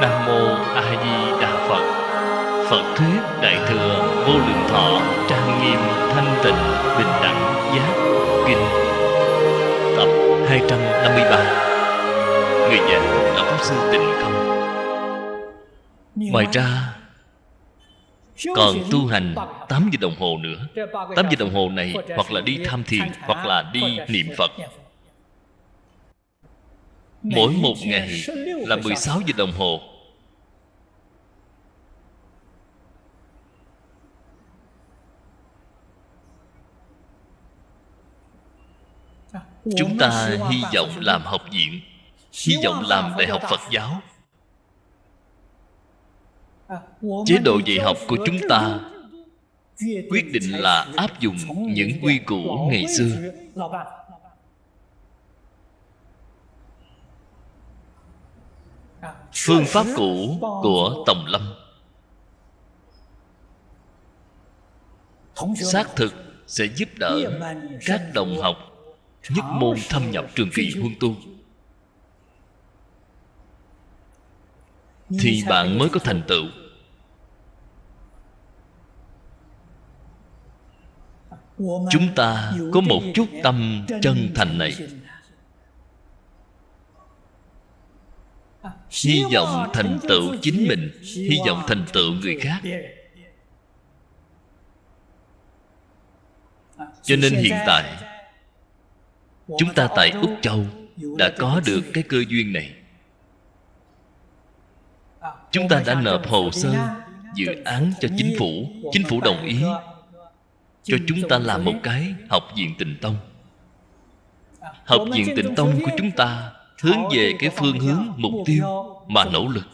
Nam mô A Di Đà Phật. Phật thuyết Đại thừa Vô Lượng Thọ trang nghiêm thanh tịnh bình đẳng giác kinh tập 253. Người giảng là Pháp Sư Tịnh Không. Ngoài ra còn tu hành 8 giờ đồng hồ nữa. 8 giờ đồng hồ này hoặc là đi tham thiền, hoặc là đi niệm Phật. Mỗi một ngày là 16 giờ đồng hồ. Chúng ta hy vọng làm học viện, hy vọng làm đại học Phật giáo. Chế độ dạy học của chúng ta quyết định là áp dụng những quy củ ngày xưa. Phương pháp cũ của Tòng Lâm xác thực sẽ giúp đỡ các đồng học nhất môn thâm nhập trường kỳ huân tu, thì bạn mới có thành tựu. Chúng ta có một chút tâm chân thành này, hy vọng thành tựu chính mình, hy vọng thành tựu người khác. Cho nên hiện tại chúng ta tại Úc Châu đã có được cái cơ duyên này. Chúng ta đã nộp hồ sơ dự án cho chính phủ. Chính phủ đồng ý cho chúng ta làm một cái học viện Tịnh Tông. Học viện Tịnh Tông của chúng ta hướng về cái phương hướng mục tiêu mà nỗ lực.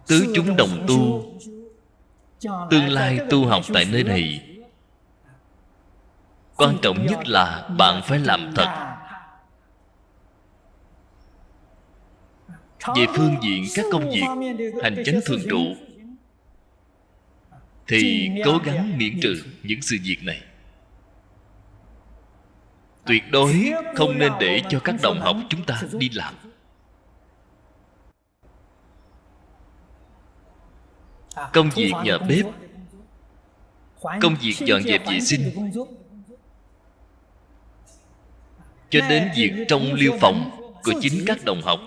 Tứ chúng đồng tu, tương lai tu học tại nơi này, quan trọng nhất là bạn phải làm thật. Về phương diện các công việc hành chánh thường trụ thì cố gắng miễn trừ những sự việc này. Tuyệt đối không nên để cho các đồng học chúng ta đi làm. Công việc nhà bếp, công việc dọn dẹp vệ sinh, cho đến việc trong liêu phòng của chính các đồng học,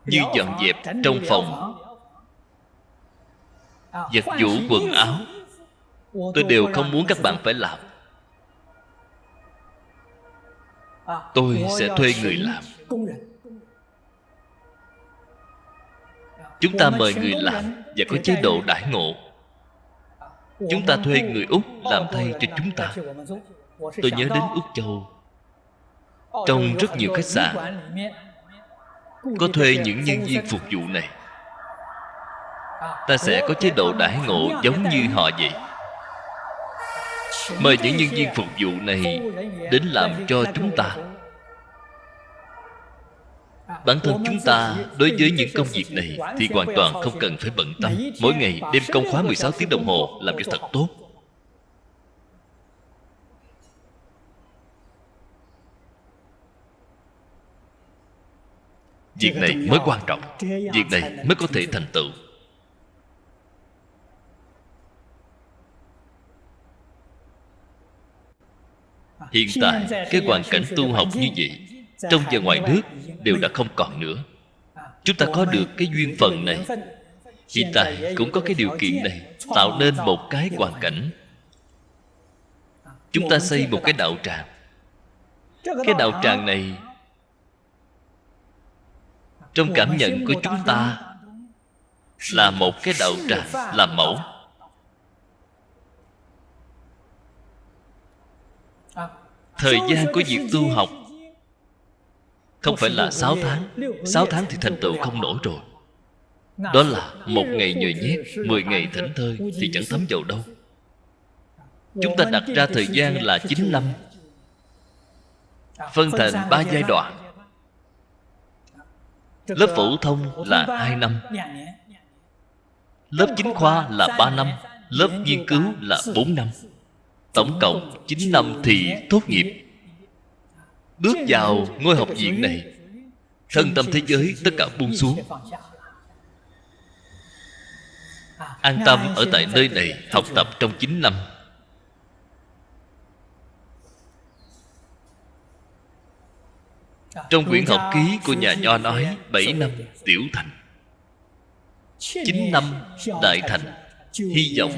như dọn dẹp trong phòng, giặt giũ quần áo, tôi đều không muốn các bạn phải làm. Tôi sẽ thuê người làm. Chúng ta mời người làm và có chế độ đãi ngộ. Chúng ta thuê người Úc làm thay cho chúng ta. Tôi nhớ đến Úc Châu, trong rất nhiều khách sạn có thuê những nhân viên phục vụ này. Ta sẽ có chế độ đãi ngộ giống như họ vậy. Mời những nhân viên phục vụ này đến làm cho chúng ta. Bản thân chúng ta đối với những công việc này thì hoàn toàn không cần phải bận tâm. Mỗi ngày đêm công khóa 16 tiếng đồng hồ làm cho thật tốt. Việc này mới quan trọng. Việc này mới có thể thành tựu. Hiện tại cái hoàn cảnh tu học như vậy, trong và ngoài nước đều đã không còn nữa. Chúng ta có được cái duyên phận này, hiện tại cũng có cái điều kiện này, tạo nên một cái hoàn cảnh. Chúng ta xây một cái đạo tràng. Cái đạo tràng này trong cảm nhận của chúng ta là một cái đạo tràng làm mẫu. Thời gian của việc tu học không phải là 6 tháng. 6 tháng thì thành tựu không nổi rồi. Đó là 1 ngày nhồi nhét, 10 ngày thảnh thơi thì chẳng thấm vào đâu. Chúng ta đặt ra thời gian là 9 năm, phân thành 3 giai đoạn. Lớp phổ thông là 2 năm, lớp chính khoa là 3 năm, lớp nghiên cứu là 4 năm. Tổng cộng 9 năm thì tốt nghiệp. bước vào ngôi học viện này, thân tâm thế giới tất cả buông xuống, an tâm ở tại nơi này học tập trong 9 năm. Trong quyển học ký của nhà Nho nói 7 năm tiểu thành, 9 năm đại thành, hy vọng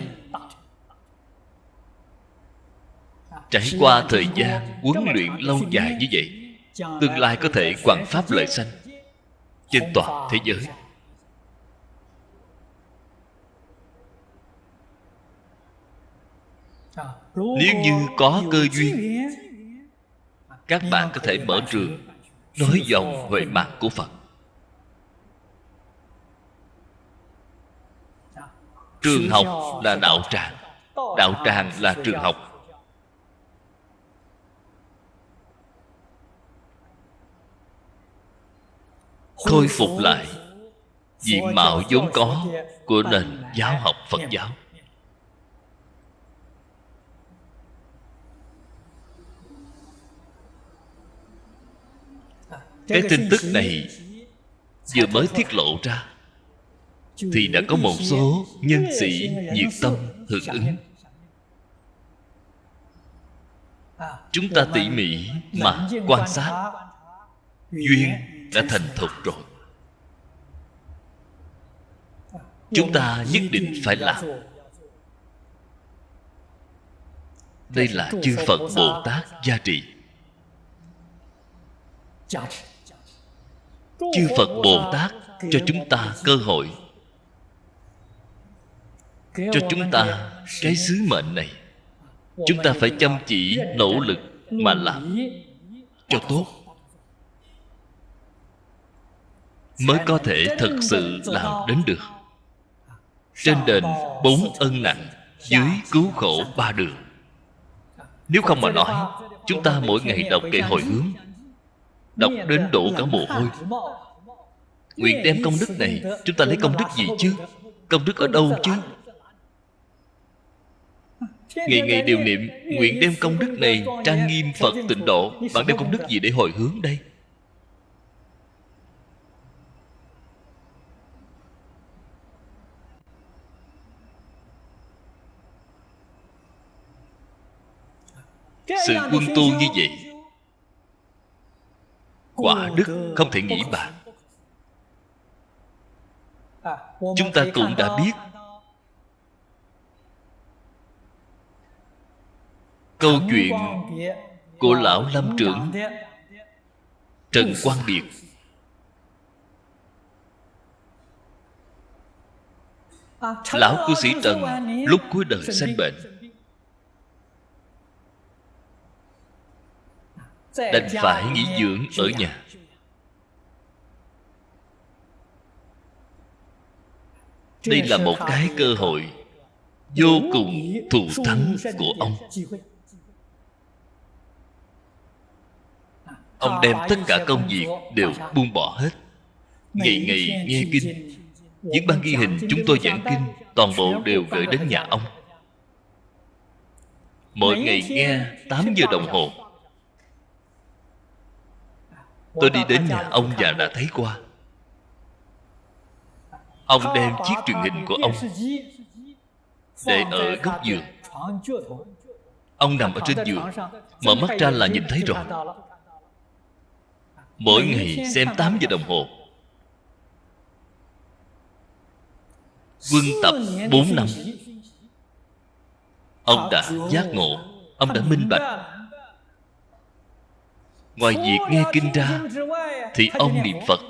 trải qua thời gian huấn luyện lâu dài như vậy, tương lai có thể hoằng pháp lợi sanh trên toàn thế giới. Nếu như có cơ duyên, các bạn có thể mở trường nói dòng huệ mạng của Phật. Trường học là đạo tràng, đạo tràng là trường học. Khôi phục lại diện mạo vốn có của nền giáo học Phật giáo. Cái tin tức này vừa mới tiết lộ ra thì đã có một số nhân sĩ nhiệt tâm hưởng ứng. Chúng ta tỉ mỉ mà quan sát, duyên đã thành thục rồi. Chúng ta nhất định phải làm. Đây là chư Phật Bồ Tát gia trì. Chư Phật Bồ Tát cho chúng ta cơ hội, cho chúng ta cái sứ mệnh này. Chúng ta phải chăm chỉ nỗ lực mà làm cho tốt, mới có thể thực sự làm đến được. Trên đền 4 ân nặng, dưới cứu khổ 3 đường. Nếu không mà nói, chúng ta mỗi ngày đọc kệ hồi hướng, đọc đến đổ cả mồ hôi. Nguyện đem công đức này, chúng ta lấy công đức gì chứ? Công đức ở đâu chứ? Ngày ngày đều niệm, nguyện đem công đức này trang nghiêm Phật tịnh độ. Bạn đem công đức gì để hồi hướng đây? Sự quân tu như vậy, quả đức không thể nghĩ bàn. Chúng ta cũng đã biết câu chuyện của Lão Lâm Trưởng Trần Quang Biệt. Lão cư sĩ Trần lúc cuối đời sanh bệnh, đành phải nghỉ dưỡng ở nhà. Đây là một cái cơ hội vô cùng thù thắng của ông. Ông đem tất cả công việc đều buông bỏ hết, ngày ngày nghe kinh. Những băng ghi hình chúng tôi giảng kinh toàn bộ đều gửi đến nhà ông. Mỗi ngày nghe 8 giờ đồng hồ. Tôi đi đến nhà ông và đã thấy qua. Ông đem chiếc truyền hình của ông để ở góc giường. Ông nằm ở trên giường, mở mắt ra là nhìn thấy rồi. Mỗi ngày xem 8 giờ đồng hồ. Quân tập 4 năm. Ông đã giác ngộ, ông đã minh bạch. Ngoài việc nghe kinh ra thì ông niệm Phật.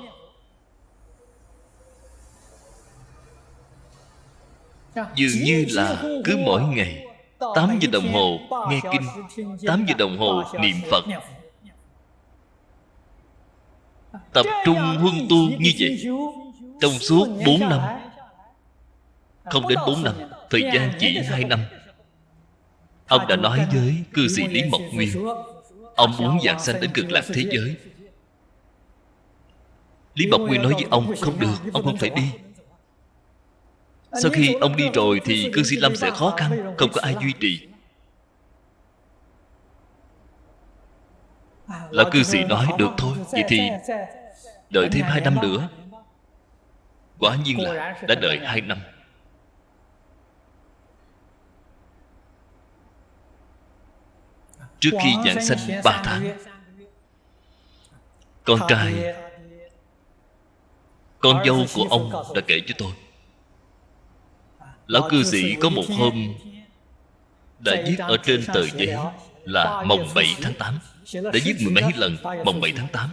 Dường như là cứ mỗi ngày 8 giờ đồng hồ nghe kinh, 8 giờ đồng hồ niệm Phật. Tập trung huân tu như vậy trong suốt 4 năm. Không đến 4 năm, thời gian chỉ 2 năm. Ông đã nói với cư sĩ Lý Mộc Nguyên, ông muốn giảng sanh đến Cực Lạc thế giới. Lý Mộc Nguyên nói với ông, không được, ông không phải đi. Sau khi ông đi rồi thì cư sĩ Lâm sẽ khó khăn, không có ai duy trì. Lão cư sĩ nói được thôi, vậy thì đợi thêm 2 năm nữa. Quả nhiên là đã đợi 2 năm. Trước khi giảng sanh 3 tháng, con trai, con dâu của ông đã kể cho tôi. Lão cư sĩ có một hôm đã viết ở trên tờ giấy là mồng 7 tháng 8. Đã viết mười mấy lần mồng 7 tháng 8.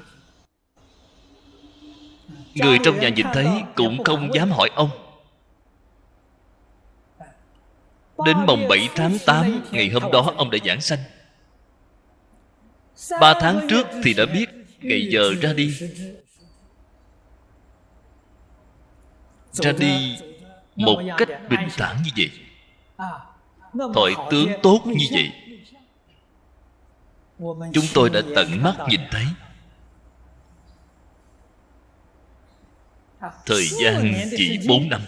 Người trong nhà nhìn thấy cũng không dám hỏi ông. Đến mồng 7 tháng 8, ngày hôm đó ông đã giảng sanh. 3 tháng trước thì đã biết ngày giờ ra đi. Ra đi một cách bình thản như vậy, thoại tướng tốt như vậy, chúng tôi đã tận mắt nhìn thấy. Thời gian chỉ 4 năm.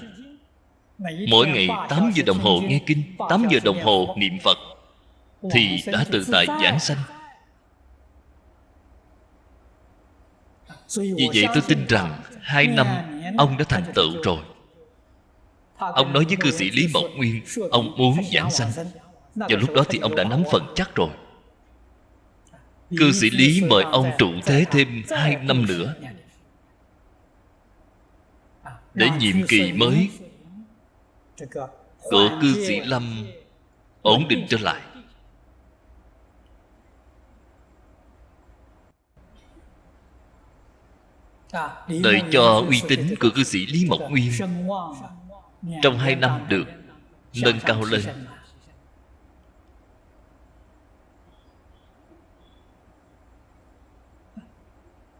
Mỗi ngày 8 giờ đồng hồ nghe kinh, 8 giờ đồng hồ niệm Phật, thì đã tự tại giảng sanh. Vì vậy tôi tin rằng 2 năm ông đã thành tựu rồi. Ông nói với cư sĩ Lý Mộc Nguyên ông muốn giảng sanh. Vào lúc đó thì ông đã nắm phần chắc rồi. Cư sĩ Lý mời ông trụ thế thêm 2 năm nữa, để nhiệm kỳ mới của cư sĩ Lâm ổn định trở lại. Đợi cho uy tín của cư sĩ Lý Mộc Nguyên trong 2 năm được nâng cao lên.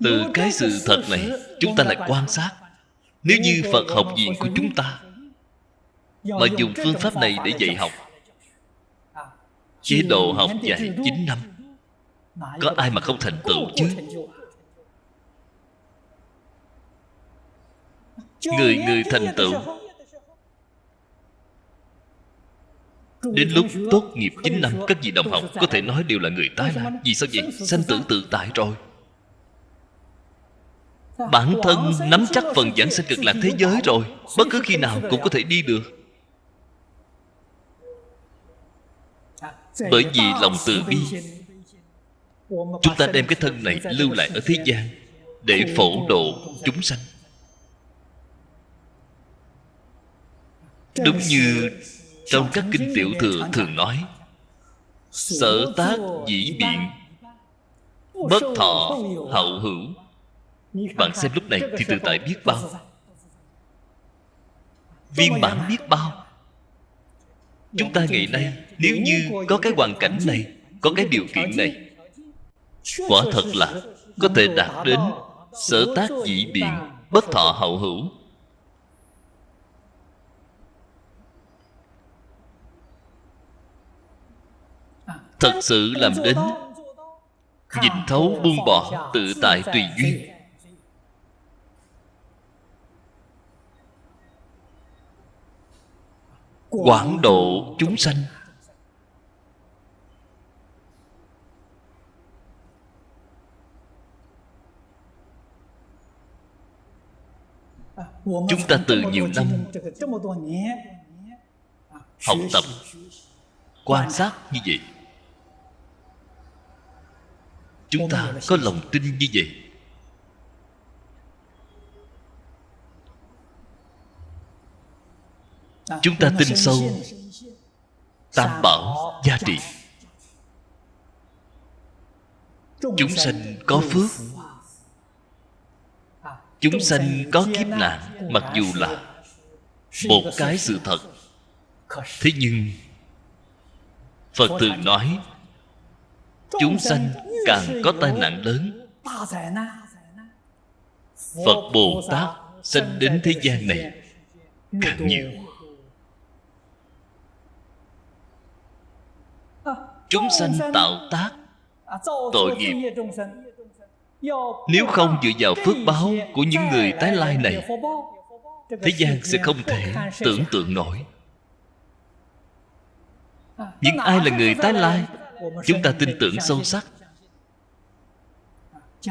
Từ cái sự thật này chúng ta lại quan sát. Nếu như Phật học viện của chúng ta mà dùng phương pháp này để dạy học, chế độ học dạy 9 năm, có ai mà không thành tựu chứ? Người thành tựu, đến lúc tốt nghiệp 9 năm, các vị đồng học có thể nói đều là người tái lai. Vì sao vậy? Sanh tử tự tại rồi. Bản thân nắm chắc phần giảng sanh cực lạc thế giới rồi, bất cứ khi nào cũng có thể đi được. Bởi vì lòng từ bi, chúng ta đem cái thân này lưu lại ở thế gian để phổ độ chúng sanh. Đúng như trong các kinh tiểu thừa thường nói, sở tác dĩ biện, bất thọ hậu hữu. Bạn xem lúc này thì tự tại biết bao, viên mãn biết bao. Chúng ta ngày nay nếu như có cái hoàn cảnh này, có cái điều kiện này, quả thật là có thể đạt đến sở tác dĩ biện, bất thọ hậu hữu. Thật sự làm đến nhìn thấu buông bỏ, tự tại tùy duyên. Quảng độ chúng sanh. Chúng ta từ nhiều năm học tập, quan sát như vậy, chúng ta có lòng tin như vậy. Chúng ta tin sâu Tam Bảo gia trị. Chúng sanh có phước, chúng sanh có kiếp nạn, mặc dù là một cái sự thật, thế nhưng Phật thường nói chúng sanh càng có tai nạn lớn. Phật Bồ Tát sanh đến thế gian này càng nhiều. Chúng sanh tạo tác tội nghiệp, nếu không dựa vào phước báo của những người tái lai này, thế gian sẽ không thể tưởng tượng nổi. Nhưng ai là người tái lai? Chúng ta tin tưởng sâu sắc.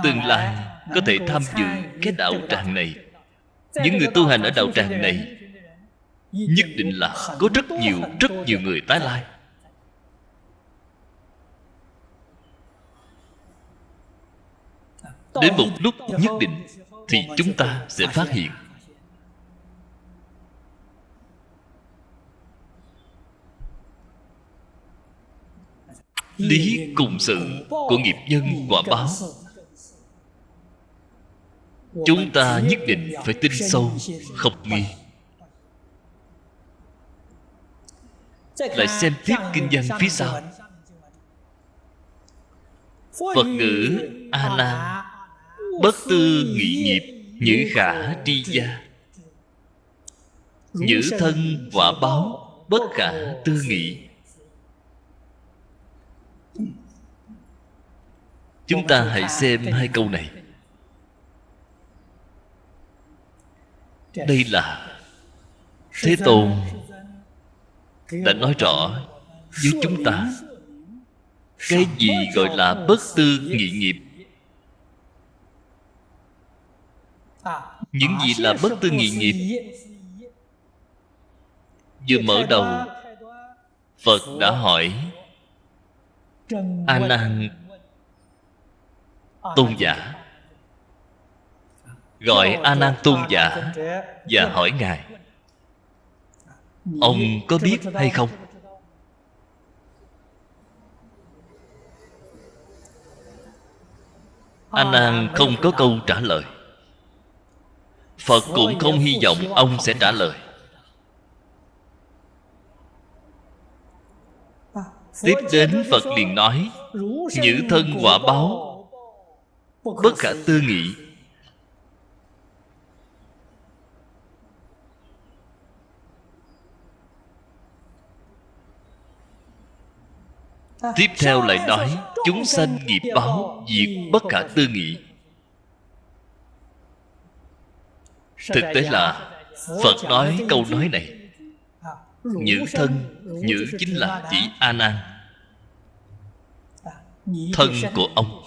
tương lai có thể tham dự cái đạo tràng này. Những người tu hành ở đạo tràng này nhất định là có rất nhiều người tái lai. Đến một lúc nhất định thì chúng ta sẽ phát hiện lý cùng sự của nghiệp nhân quả báo. Chúng ta nhất định phải tin sâu không nghi. Lại xem tiếp kinh văn phía sau. Phật ngữ A Nan bất tư nghị nghiệp, nhữ khả tri gia. Nhữ thân quả báo, bất khả tư nghị. Chúng ta hãy xem hai câu này. Đây là Thế Tôn đã nói rõ với chúng ta cái gì gọi là bất tư nghị nghiệp. Những gì là bất tư nghị nghiệp? Vừa mở đầu, Phật đã hỏi A Nan tôn giả, gọi A Nan tôn giả và hỏi ngài: ông có biết hay không? A Nan không có câu trả lời. Phật cũng không hy vọng ông sẽ trả lời. Tiếp đến Phật liền nói: nhữ thân quả báo, bất khả tư nghị. Tiếp theo lại nói chúng sanh nghiệp báo diệt bất khả tư nghị. Thực tế là Phật nói câu nói này. Nhữ thân, nhữ chính là chỉ A Nan, thân của ông.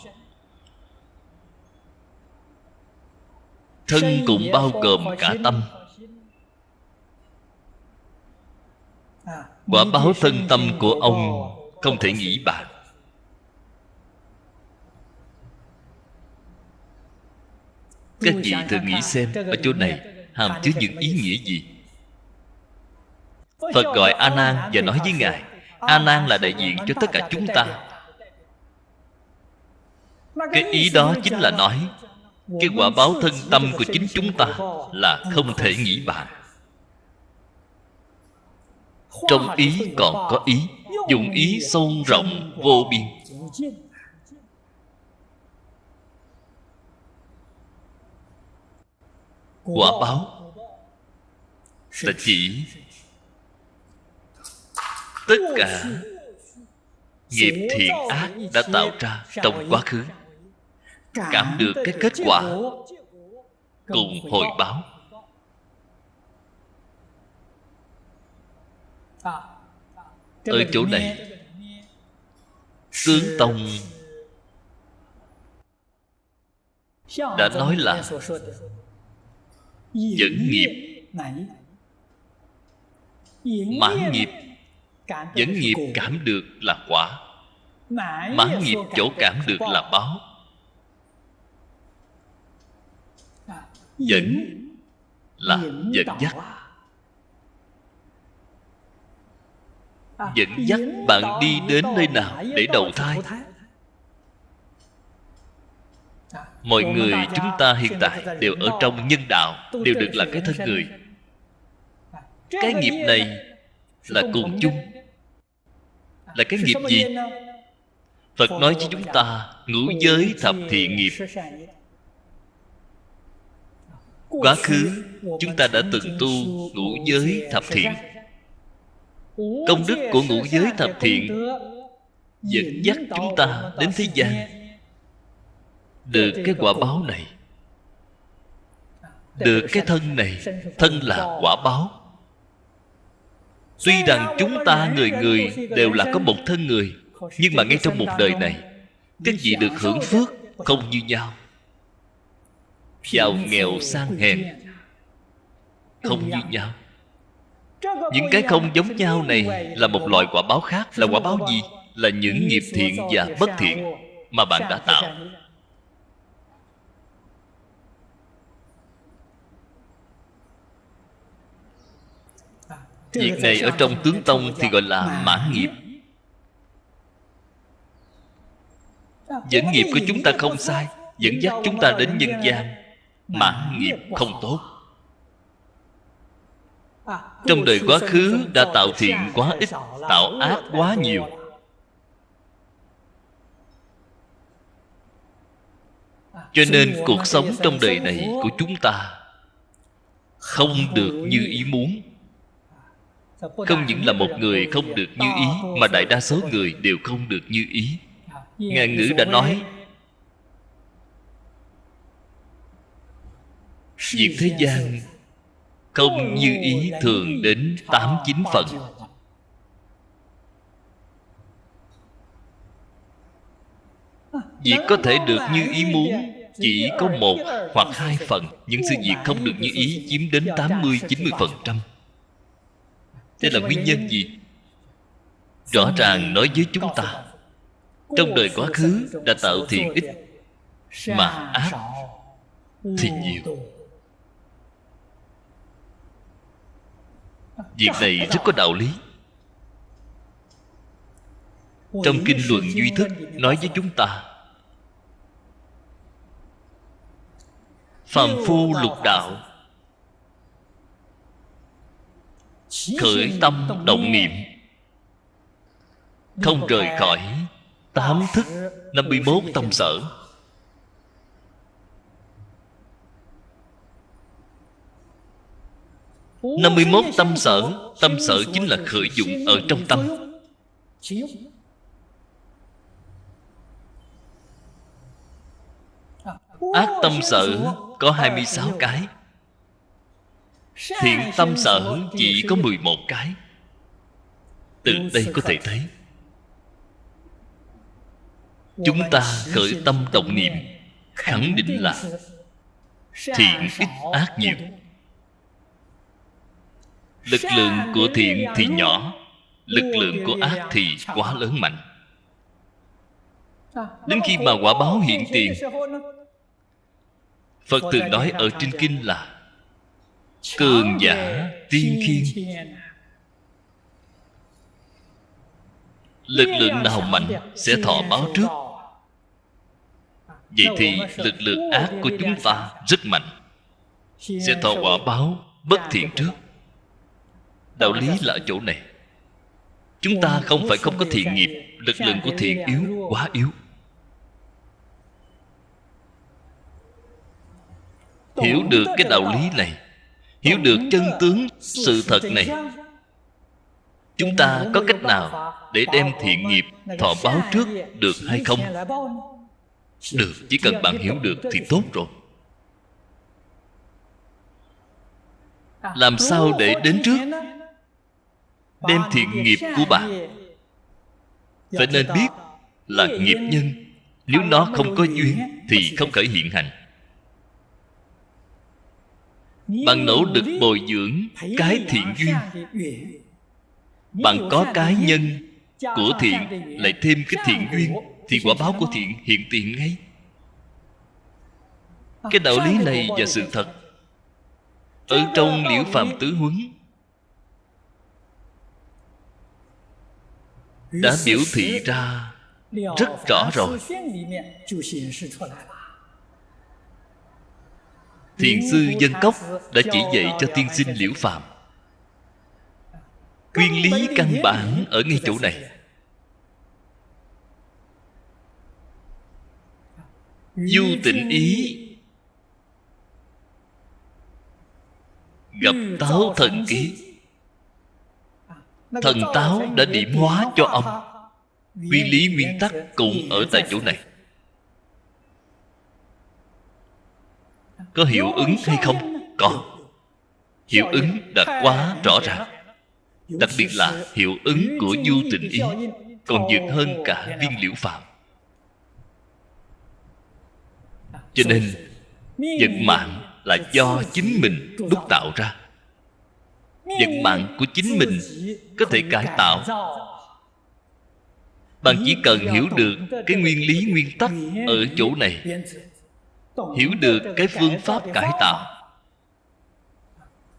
Thân cũng bao gồm cả tâm. Quả báo thân tâm của ông không thể nghĩ bàn. Các vị thử nghĩ xem, ở chỗ này hàm chứa những ý nghĩa gì? Phật gọi A Nan và nói với ngài: A Nan là đại diện cho tất cả chúng ta. Cái ý đó chính là nói cái quả báo thân tâm của chính chúng ta là không thể nghĩ bàn. Trong ý còn có ý, dùng ý sâu rộng vô biên. Quả báo là chỉ tất cả nghiệp thiện ác đã tạo ra trong quá khứ, cảm được cái kết quả cùng hồi báo. Ở chỗ này Tướng Tông đã nói là dẫn nghiệp, mãn nghiệp. Dẫn nghiệp cảm được là quả, mãn nghiệp chỗ cảm được là báo. Dẫn là dẫn dắt. Dẫn dắt bạn đi đến nơi nào để đầu thai. Mọi người chúng ta hiện tại đều ở trong nhân đạo, đều được là cái thân người. Cái nghiệp này là cùng chung. Là cái nghiệp gì? Phật nói với chúng ta ngũ giới thập thiện nghiệp. Quá khứ chúng ta đã từng tu ngũ giới thập thiện. Công đức của ngũ giới thập thiện dẫn dắt chúng ta đến thế gian, được cái quả báo này, được cái thân này. Thân là quả báo. Tuy rằng chúng ta người người đều là có một thân người, nhưng mà ngay trong một đời này, các vị được hưởng phước không như nhau. Giàu nghèo sang hèn không như nhau. Những cái không giống nhau này là một loại quả báo khác. Là quả báo gì? Là những nghiệp thiện và bất thiện mà bạn đã tạo. Việc này ở trong tướng tông thì gọi là mãn nghiệp. Dẫn nghiệp của chúng ta không sai, dẫn dắt chúng ta đến nhân gian. Mãn nghiệp không tốt. Trong đời quá khứ đã tạo thiện quá ít, tạo ác quá nhiều. Cho nên cuộc sống trong đời này của chúng ta không được như ý muốn. Không những là một người không được như ý, mà đại đa số người đều không được như ý. Ngạn ngữ đã nói, việc thế gian không như ý thường đến 8-9 phần. Việc có thể được như ý muốn chỉ có 1 hoặc 2 phần. Những sự việc không được như ý chiếm đến 80-90%. Đây là nguyên nhân gì? Rõ ràng nói với chúng ta, trong đời quá khứ đã tạo thiện ít, mà ác thì nhiều. Việc này rất có đạo lý. Trong Kinh Luận Duy Thức nói với chúng ta, phàm phu lục đạo, khởi tâm động niệm, không rời khỏi 8 thức 51 tâm sở. Tâm 51 tâm sở chính là khởi dụng ở trong tâm. Ác tâm sở có 26 cái, thiện tâm sở chỉ có 11 cái. Từ đây có thể thấy chúng ta khởi tâm động niệm khẳng định là thiện ít ác nhiều. Lực lượng của thiện thì nhỏ, lực lượng của ác thì quá lớn mạnh. Đến khi mà quả báo hiện tiền, Phật thường nói ở trên kinh là cường giả tiên khiên. Lực lượng nào mạnh sẽ thọ báo trước. Vậy thì lực lượng ác của chúng ta rất mạnh, sẽ thọ quả báo bất thiện trước. Đạo lý là ở chỗ này. Chúng ta không phải không có thiện nghiệp, lực lượng của thiện yếu, quá yếu. Hiểu được cái đạo lý này, hiểu được chân tướng sự thật này, chúng ta có cách nào để đem thiện nghiệp thọ báo trước được hay không? Được, chỉ cần bạn hiểu được thì tốt rồi. Làm sao để đến trước? Đem thiện nghiệp của bạn, phải nên biết là nghiệp nhân. Nếu nó không có duyên thì không khởi hiện hành. Bạn nỗ lực bồi dưỡng cái thiện duyên, bạn có cái nhân của thiện, lại thêm cái thiện duyên, thì quả báo của thiện hiện tiền ngay. Cái đạo lý này và sự thật ở trong Liễu Phàm Tứ Huấn đã biểu thị ra rất rõ rồi. Thiền sư Dân Cốc đã chỉ dạy cho tiên sinh Liễu Phàm nguyên lý căn bản ở ngay chỗ này. Du tịnh ý gặp táo thần ký. Thần táo đã điểm hóa cho ông. Nguyên lý nguyên tắc cũng ở tại chỗ này. Có hiệu ứng hay không? Có. Hiệu ứng đã quá rõ ràng. Đặc biệt là hiệu ứng của du tịnh ý còn vượt hơn cả viên Liễu Phàm. Cho nên vận mạng là do chính mình đúc tạo ra. Vận mạng của chính mình có thể cải tạo. Bạn chỉ cần hiểu được cái nguyên lý nguyên tắc ở chỗ này, hiểu được cái phương pháp cải tạo,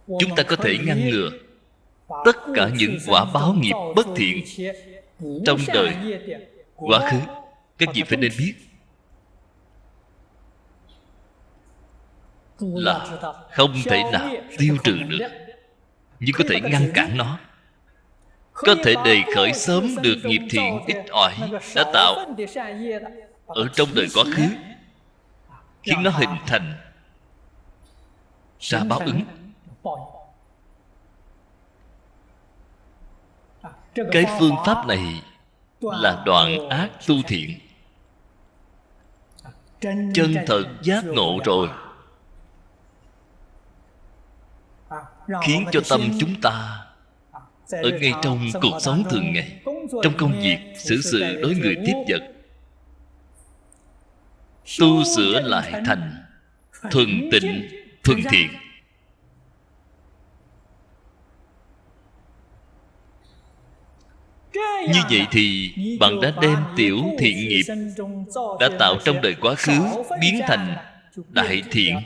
chúng ta có thể ngăn ngừa tất cả những quả báo nghiệp bất thiện trong đời quá khứ. Các vị phải nên biết là không thể nào tiêu trừ được, nhưng có thể ngăn cản nó, có thể đề khởi sớm được nghiệp thiện ít ỏi đã tạo ở trong đời quá khứ, khiến nó hình thành ra báo ứng. Cái phương pháp này là đoạn ác tu thiện. Chân thật giác ngộ rồi, khiến cho tâm chúng ta ở ngay trong cuộc sống thường ngày, trong công việc, xử sự đối người tiếp vật, tu sửa lại thành thuần tịnh, thuần thiện. Như vậy thì bạn đã đem tiểu thiện nghiệp đã tạo trong đời quá khứ biến thành đại thiện.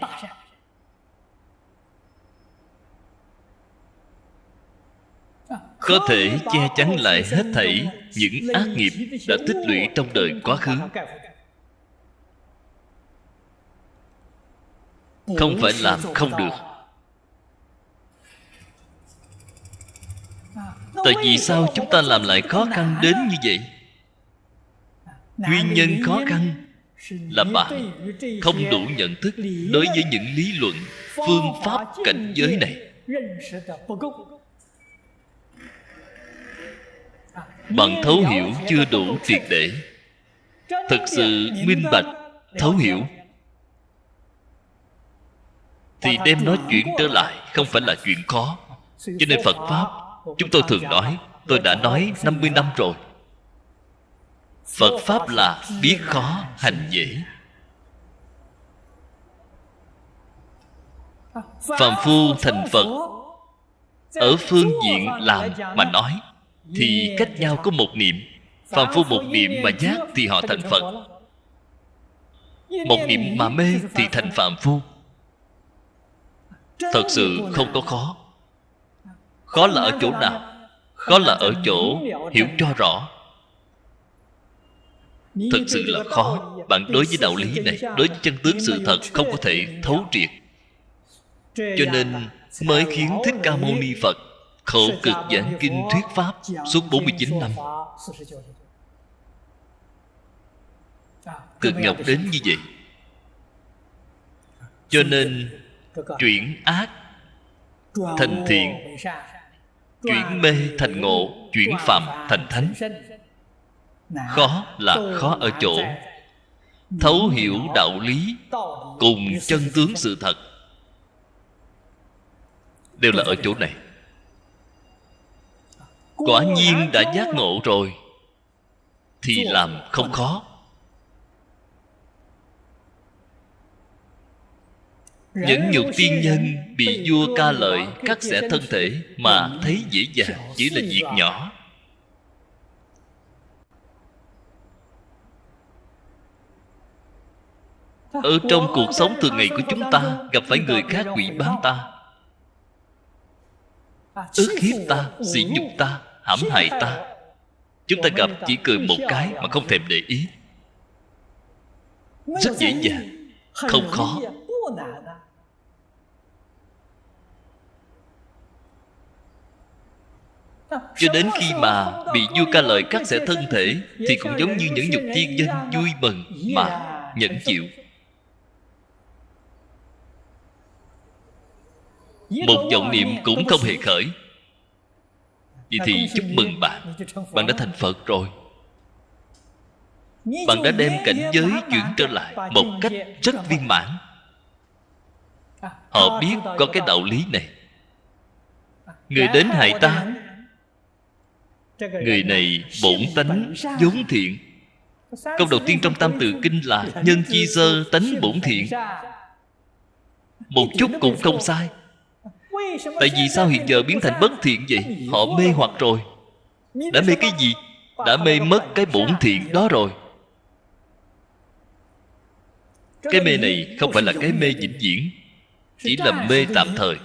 Có thể che chắn lại hết thảy những ác nghiệp đã tích lũy trong đời quá khứ. Không phải làm không được. Tại vì sao chúng ta làm lại khó khăn đến như vậy? Nguyên nhân khó khăn là bạn không đủ nhận thức đối với những lý luận, phương pháp cảnh giới này. Bạn thấu hiểu chưa đủ triệt để. Thực sự minh bạch, thấu hiểu, thì đem nó chuyển trở lại không phải là chuyện khó. Cho nên Phật Pháp, chúng tôi thường nói, tôi đã nói 50 năm rồi, Phật Pháp là biết khó hành dễ. Phàm phu thành Phật, ở phương diện làm mà nói, thì cách nhau có một niệm. Phàm phu một niệm mà giác thì họ thành Phật, một niệm mà mê thì thành phàm phu. Thật sự không có khó. Khó là ở chỗ nào? Khó là ở chỗ hiểu cho rõ. Thật sự là khó. Bạn đối với đạo lý này, đối với chân tướng sự thật không có thể thấu triệt. Cho nên mới khiến Thích Ca Mâu Ni Phật khổ cực giảng kinh thuyết pháp suốt 49 năm. Cực nhọc đến như vậy. Cho nên chuyển ác thành thiện, chuyển mê thành ngộ, chuyển phàm thành thánh. Khó là khó ở chỗ thấu hiểu đạo lý cùng chân tướng sự thật, đều là ở chỗ này. Quả nhiên đã giác ngộ rồi thì làm không khó. Những nhục tiên nhân bị vua ca lợi cắt xẻ thân thể mà thấy dễ dàng, chỉ là việc nhỏ. Ở trong cuộc sống thường ngày của chúng ta, gặp phải người khác quỷ báng ta, ức hiếp ta, sỉ nhục ta, hãm hại ta, chúng ta gặp chỉ cười một cái mà không thèm để ý. Rất dễ dàng, không khó. Cho đến khi mà bị vua ca lợi cắt xẻ thân thể, thì cũng giống như những nhục tiên nhân vui mừng mà nhẫn chịu. Một vọng niệm cũng không hề khởi. Vậy thì chúc mừng bạn, bạn đã thành Phật rồi. Bạn đã đem cảnh giới chuyển trở lại một cách rất viên mãn. Họ biết có cái đạo lý này. Người đến hại ta, người này bổn tánh vốn thiện, Câu đầu tiên trong Tam Tự Kinh là nhân chi sơ tánh bổn thiện. Một chút cũng không sai. Tại vì sao hiện giờ biến thành bất thiện vậy? Họ mê hoặc rồi. Đã mê cái gì? Đã mê mất cái bổn thiện đó rồi. Cái mê này không phải là cái mê vĩnh viễn, chỉ là mê tạm thời.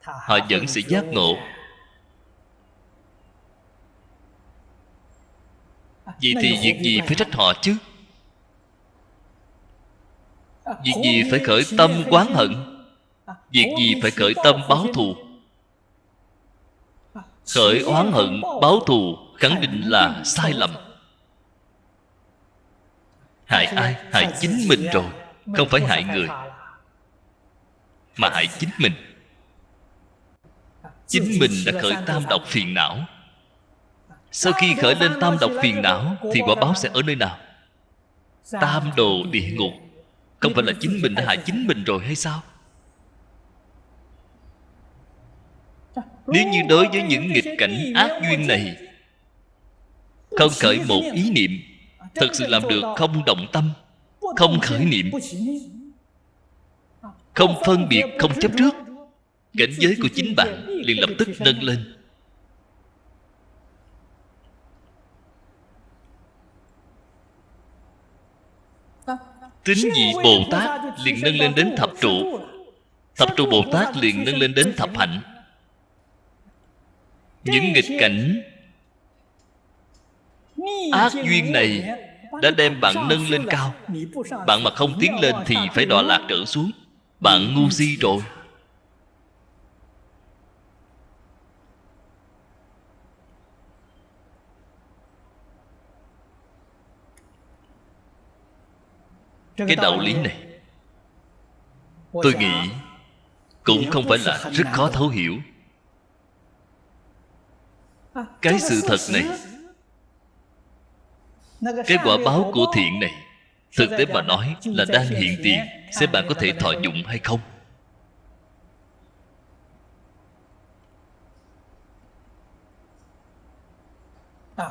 Họ vẫn sẽ giác ngộ. Vậy thì việc gì phải trách họ chứ? Việc gì phải khởi tâm oán hận? Việc gì phải khởi tâm báo thù? Khởi oán hận báo thù khẳng định là sai lầm. Hại ai? Hại chính mình rồi. Không phải hại người, mà hại chính mình. Chính mình đã khởi tam độc phiền não. Sau khi khởi lên tam độc phiền não thì quả báo sẽ ở nơi nào? Tam đồ địa ngục. Không phải là chính mình đã hại chính mình rồi hay sao? Nếu như đối với những nghịch cảnh ác duyên này không khởi một ý niệm, thật sự làm được không động tâm, không khởi niệm, không phân biệt, không chấp trước, cảnh giới của chính bạn liền lập tức nâng lên. Tín vị Bồ Tát liền nâng lên đến thập trụ. Thập trụ Bồ Tát liền nâng lên đến thập hạnh. Những nghịch cảnh ác duyên này đã đem bạn nâng lên cao. Bạn mà không tiến lên thì phải đọa lạc trở xuống. Bạn ngu si rồi. Cái đạo lý này tôi nghĩ cũng không phải là rất khó thấu hiểu. Cái sự thật này, cái quả báo của thiện này, thực tế mà nói là đang hiện tiền. Xem bạn có thể thọ dụng hay không.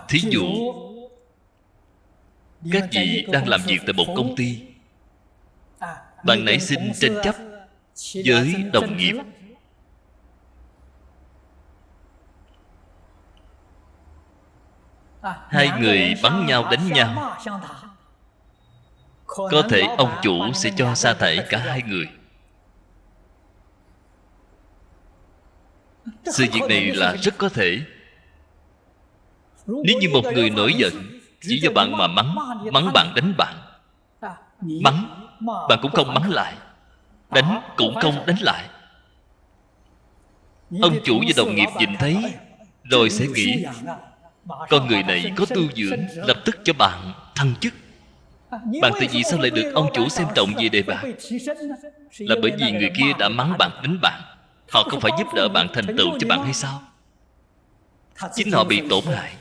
Thí dụ các vị đang làm việc tại một công ty, bạn nảy sinh tranh chấp với đồng nghiệp. Hai người bắn nhau đánh nhau. Có thể ông chủ sẽ cho sa thải cả hai người. Sự việc này là rất có thể. Nếu như một người nổi giận chỉ do bạn mà mắng bạn, đánh bạn. Mắng, bạn cũng không mắng lại. Đánh cũng không đánh lại. Ông chủ và đồng nghiệp nhìn thấy rồi sẽ nghĩ con người này có tu dưỡng, lập tức cho bạn thăng chức. Bạn tại vì sao lại được ông chủ xem trọng về đề bạt? Là bởi vì người kia đã mắng bạn, đánh bạn. Họ không phải giúp đỡ bạn thành tựu cho bạn hay sao? Chính họ bị tổn hại.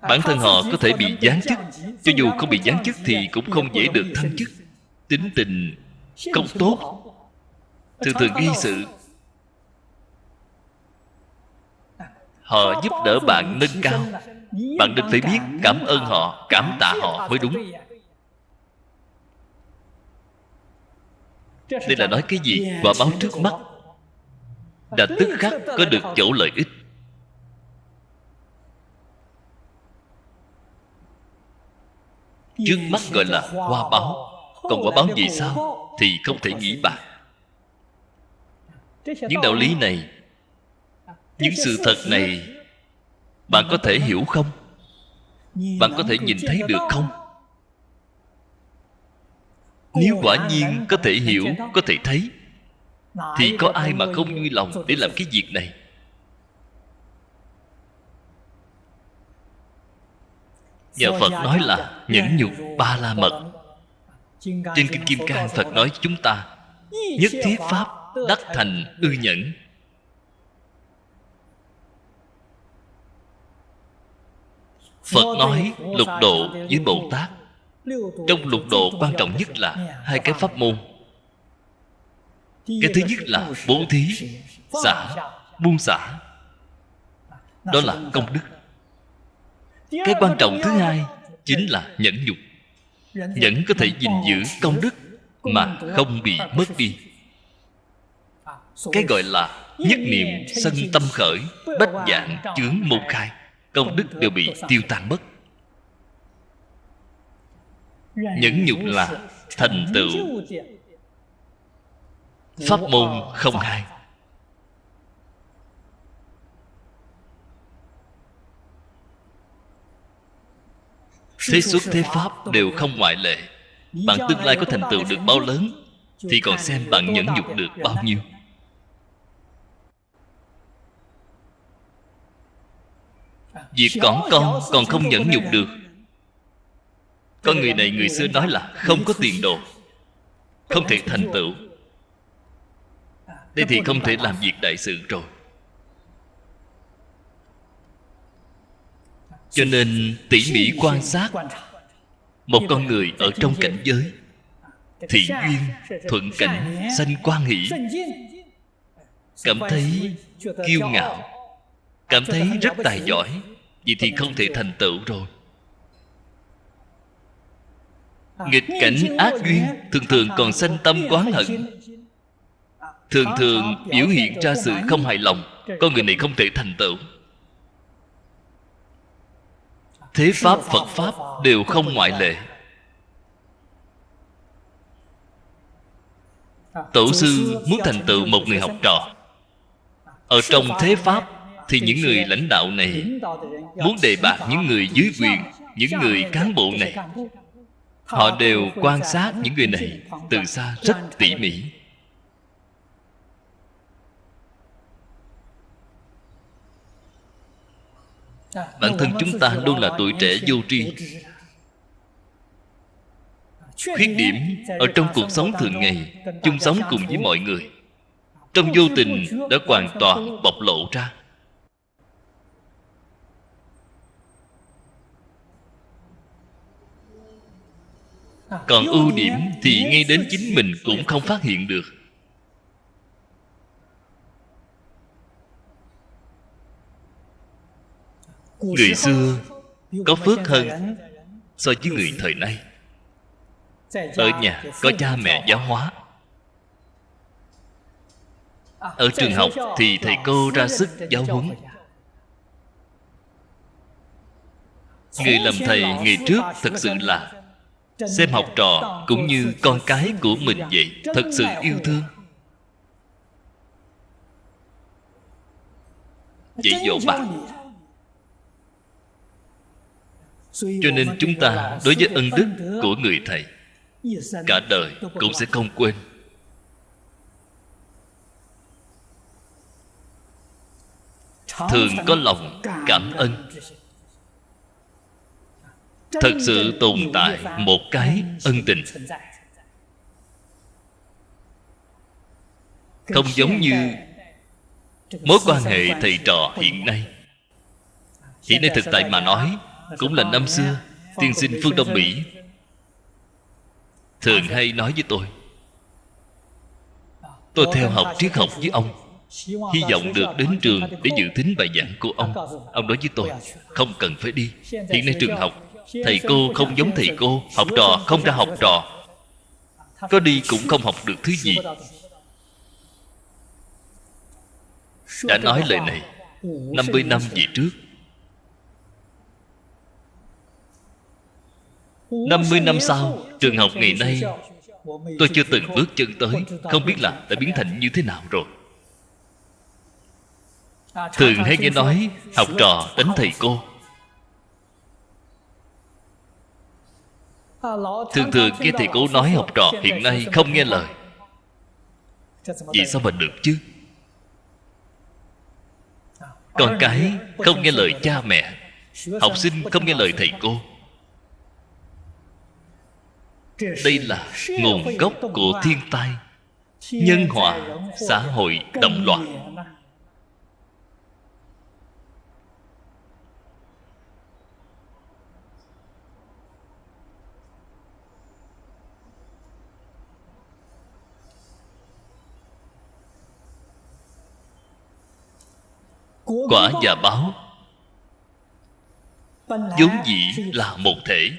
Bản thân họ có thể bị giáng chức. Cho dù không bị giáng chức thì cũng không dễ được thăng chức. Tính tình không tốt, thường thường gây sự. Họ giúp đỡ bạn nâng cao. Bạn nên phải biết cảm ơn họ, cảm tạ họ mới đúng. Đây là nói cái gì? Quả báo trước mắt đã tức khắc có được chỗ lợi ích. Trước mắt gọi là hoa báo. Còn quả báo gì sao thì không thể nghĩ bạc. Những đạo lý này, những sự thật này, bạn có thể hiểu không? Bạn có thể nhìn thấy được không? Nếu quả nhiên có thể hiểu, có thể thấy, thì có ai mà không vui lòng để làm cái việc này? Nhà Phật nói là nhẫn nhục ba la mật. Trên Kinh Kim Cang Phật nói chúng ta nhất thiết pháp đắc thành ư nhẫn. Phật nói lục độ với Bồ Tát. Trong lục độ quan trọng nhất là hai cái pháp môn. Cái thứ nhất là bố thí, xả, buông xả. Đó là công đức. Cái quan trọng thứ hai chính là nhẫn nhục. Nhẫn có thể gìn giữ công đức mà không bị mất đi. Cái gọi là nhất niệm sân tâm khởi, bách vạn chướng môn khai, công đức đều bị tiêu tan mất. Nhẫn nhục là thành tựu pháp môn không hai. Thế xuất thế pháp đều không ngoại lệ. Bạn tương lai có thành tựu được bao lớn thì còn xem bạn nhẫn nhục được bao nhiêu. Việc cỏn con còn không nhẫn nhục được. Con người này người xưa nói là không có tiền đồ, không thể thành tựu. Đây thì không thể làm việc đại sự rồi. Cho nên tỉ mỉ quan sát một con người ở trong cảnh giới thiện duyên, thuận cảnh, sanh quan hỷ, cảm thấy kiêu ngạo, cảm thấy rất tài giỏi, vậy thì không thể thành tựu rồi. Nghịch cảnh ác duyên thường thường còn sanh tâm oán hận, thường thường biểu hiện ra sự không hài lòng. Con người này không thể thành tựu. Thế pháp Phật pháp đều không ngoại lệ. Tổ sư muốn thành tựu một người học trò ở trong thế pháp, thì những người lãnh đạo này muốn đề bạt những người dưới quyền, những người cán bộ này, họ đều quan sát những người này từ xa rất tỉ mỉ. Bản thân chúng ta luôn là tuổi trẻ vô tri. Khuyết điểm ở trong cuộc sống thường ngày, chung sống cùng với mọi người, trong vô tình đã hoàn toàn bộc lộ ra. Còn ưu điểm thì ngay đến chính mình cũng không phát hiện được. Người xưa có phước hơn so với người thời nay. Ở nhà có cha mẹ giáo hóa, ở trường học thì thầy cô ra sức giáo huấn. Người làm thầy ngày trước thật sự là xem học trò cũng như con cái của mình vậy, thật sự yêu thương, dạy dỗ bạn. Cho nên chúng ta đối với ân đức của người thầy, cả đời cũng sẽ không quên. Thường có lòng cảm ơn. Thật sự tồn tại một cái ân tình, không giống như mối quan hệ thầy trò hiện nay. Hiện nay thực tại mà nói, cũng là năm xưa tiên sinh phương Đông Mỹ thường hay nói với tôi theo học triết học với ông, hy vọng được đến trường để dự thính bài giảng của ông. Ông nói với tôi, không cần phải đi. Hiện nay trường học, thầy cô không giống thầy cô, học trò không ra học trò, có đi cũng không học được thứ gì. Đã nói lời này 50 năm về trước. 50 năm sau, trường học ngày nay tôi chưa từng bước chân tới, không biết là đã biến thành như thế nào rồi. Thường hay nghe nói học trò đánh thầy cô. Thường thường nghe thầy cô nói học trò hiện nay không nghe lời. Vậy sao mà được chứ? Con cái không nghe lời cha mẹ, học sinh không nghe lời thầy cô. Đây là nguồn gốc của thiên tai, nhân họa, xã hội động loạn. Quả và báo vốn dĩ là một thể.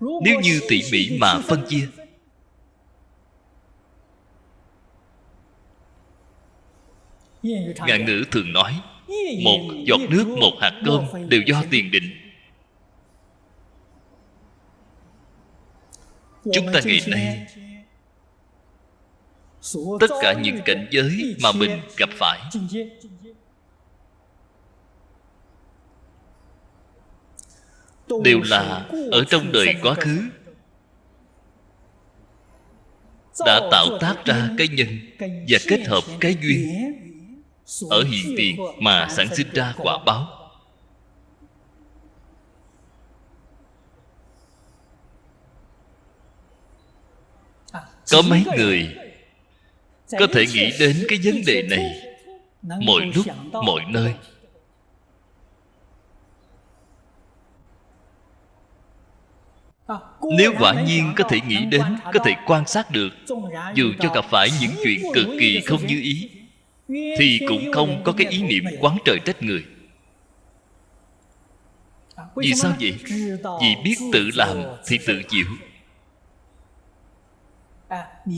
Nếu như tỉ mỉ mà phân chia, ngạn ngữ thường nói một giọt nước, một hạt cơm đều do tiền định. Chúng ta ngày nay tất cả những cảnh giới mà mình gặp phải đều là ở trong đời quá khứ đã tạo tác ra cái nhân và kết hợp cái duyên ở hiện tiền mà sản sinh ra quả báo. Có mấy người có thể nghĩ đến cái vấn đề này mọi lúc mọi nơi. Nếu quả nhiên có thể nghĩ đến, có thể quan sát được, dù cho gặp phải những chuyện cực kỳ không như ý, thì cũng không có cái ý niệm oán trời trách người. Vì sao vậy? Vì biết tự làm thì tự chịu.